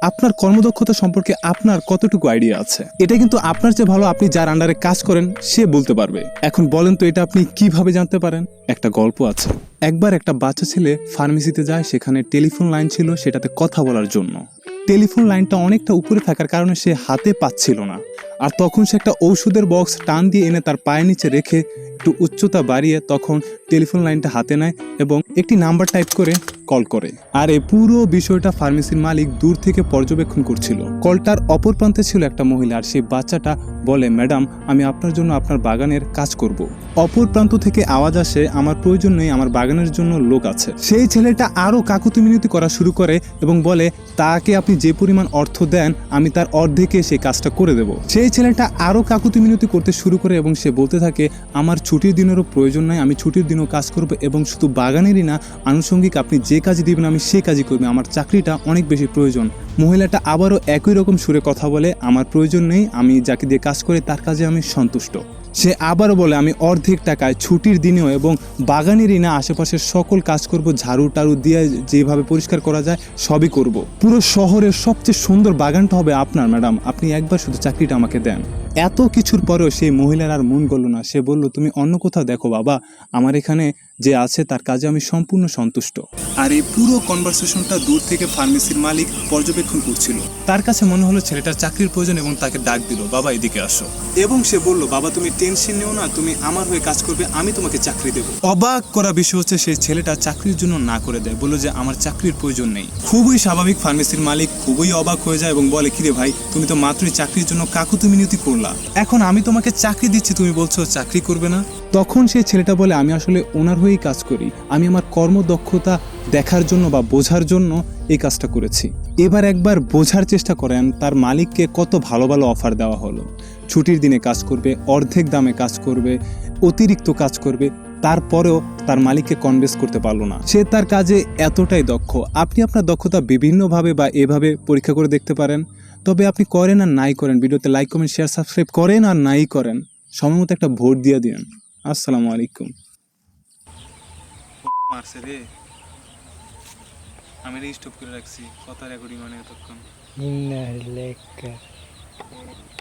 আপনার কর্মদক্ষতা সম্পর্কে আপনার কতটুকু আইডিয়া আছে? এটা কিন্তু আপনার চেয়ে ভালো আপনি যার আন্ডারে কাজ করেন সে বলতে পারবে। এখন বলেন তো এটা আপনি কিভাবে জানতে পারেন? একটা গল্প আছে। একবার একটা বাচ্চা ছেলে ফার্মেসিতে যায়, সেখানে টেলিফোন লাইন ছিল সেটাতে কথা বলার জন্য। টেলিফোন লাইনটা অনেকটা উপরে থাকার কারণে সে হাতে পাচ্ছিল না। আর তখন সে একটা ঔষধের বক্স টান দিয়ে এনে তার পায়ের নিচে রেখে একটু উচ্চতা বাড়িয়ে তখন টেলিফোন লাইনটা হাতে নেয় এবং একটি নাম্বার টাইপ করে কল করে। আর এই পুরো বিষয়টা ফার্মেসির মালিক দূর থেকে পর্যবেক্ষণ করছিল। কলটার অপর প্রান্তে ছিল একটা মহিলা, আর সেই বাচ্চাটা বলে, ম্যাডাম আমি আপনার জন্য আপনার বাগানের কাজ করব। অপর প্রান্ত থেকে আওয়াজ আসে, আমার প্রয়োজন নেই, আমার বাগানের জন্য লোক আছে। সেই ছেলেটা আরো কাকুতি মিনতি করা শুরু করে এবং বলে, তাকে আপনি যে পরিমাণ অর্থ দেন আমি তার অর্ধেকে সেই কাজটা করে দেব। সেই ছেলেটা আরো কাকুতি মিনতি করতে শুরু করে এবং সে বলতে থাকে, আমার ছুটির দিনেরও প্রয়োজন নাই, আমি ছুটির দিনও কাজ করব এবং শুধু বাগানেরই না, আনুষঙ্গিক আপনি যে কাজই দিবেন আমি সে কাজই করবো, আমার চাকরিটা অনেক বেশি প্রয়োজন। মহিলাটা আবারও একই রকম সুরে কথা বলে, আমার প্রয়োজন নেই, আমি যাকে দিয়ে কাজ করে তার কাজে আমি সন্তুষ্ট। সে আবারও বলে, আমি অর্ধেক টাকায় ছুটির দিনেও এবং বাগানেরই না আশেপাশের সকল কাজ করব, ঝাড়ু টাড়ু দিয়ে যেভাবে পরিষ্কার করা যায় সবই করব। পুরো শহরের সবচেয়ে সুন্দর বাগানটা হবে আপনার, ম্যাডাম আপনি একবার শুধু চাকরিটা আমাকে দেন। এত কিছুর পরেও সেই মহিলার আর মন গেল না। সে বলল, তুমি অন্য কোথাও দেখো বাবা, আমার এখানে যে আছে তার কাজে আমি সম্পূর্ণ সন্তুষ্ট। আর এই পুরো কনভারসেশনটা দূর থেকে ফার্মেসির মালিক পর্যবেক্ষণ করছিল। তার কাছে মনে হলো ছেলেটার চাকরির প্রয়োজন এবং তাকে ডাক দিল, বাবা এদিকে আসো। এবং সে বলল, বাবা তুমি টেনশন নিও না, তুমি আমার হয়ে কাজ করবে, আমি তোমাকে চাকরি দেবো। অবাক করা বিষয় হচ্ছে সেই ছেলেটা চাকরির জন্য না করে দেয়, বললো যে আমার চাকরির প্রয়োজন নেই। খুবই স্বাভাবিক, ফার্মেসির মালিক খুবই অবাক হয়ে যায় এবং বলে, কিরে ভাই তুমি তো মাত্রই চাকরির জন্য কাকুতি মিনতি করলা, এখন আমি তোমাকে চাকরি দিচ্ছি তুমি বলছো চাকরি করবে না। তখন সেই ছেলেটা বলে, আমি আসলে ওনার হয়েই কাজ করি, আমি আমার কর্মদক্ষতা দেখার জন্য বা বোঝার জন্য এই কাজটা করেছি। এবার একবার বোঝার চেষ্টা করেন তার মালিককে কত ভালো ভালো অফার দেওয়া হলো। ছুটির দিনে কাজ করবে, অর্ধেক দামে কাজ করবে, অতিরিক্ত কাজ করবে, তারপরেও তার মালিককে কনভিন্স করতে পারলো না। সে তার কাজে এতটাই দক্ষ। আপনি আপনার দক্ষতা বিভিন্নভাবে বা এভাবে পরীক্ষা করে দেখতে পারেন। তবে আপনি করেন আর নাই করেন, ভিডিওতে লাইক কমেন্ট শেয়ার সাবস্ক্রাইব করেন আর নাই করেন, সময় মতো একটা ভোট দিয়ে দিন। আসসালামু আলাইকুম। মারছে রে, আমি স্টপ করে রাখছি, কথা রেকর্ডিং মানে এতক্ষণ।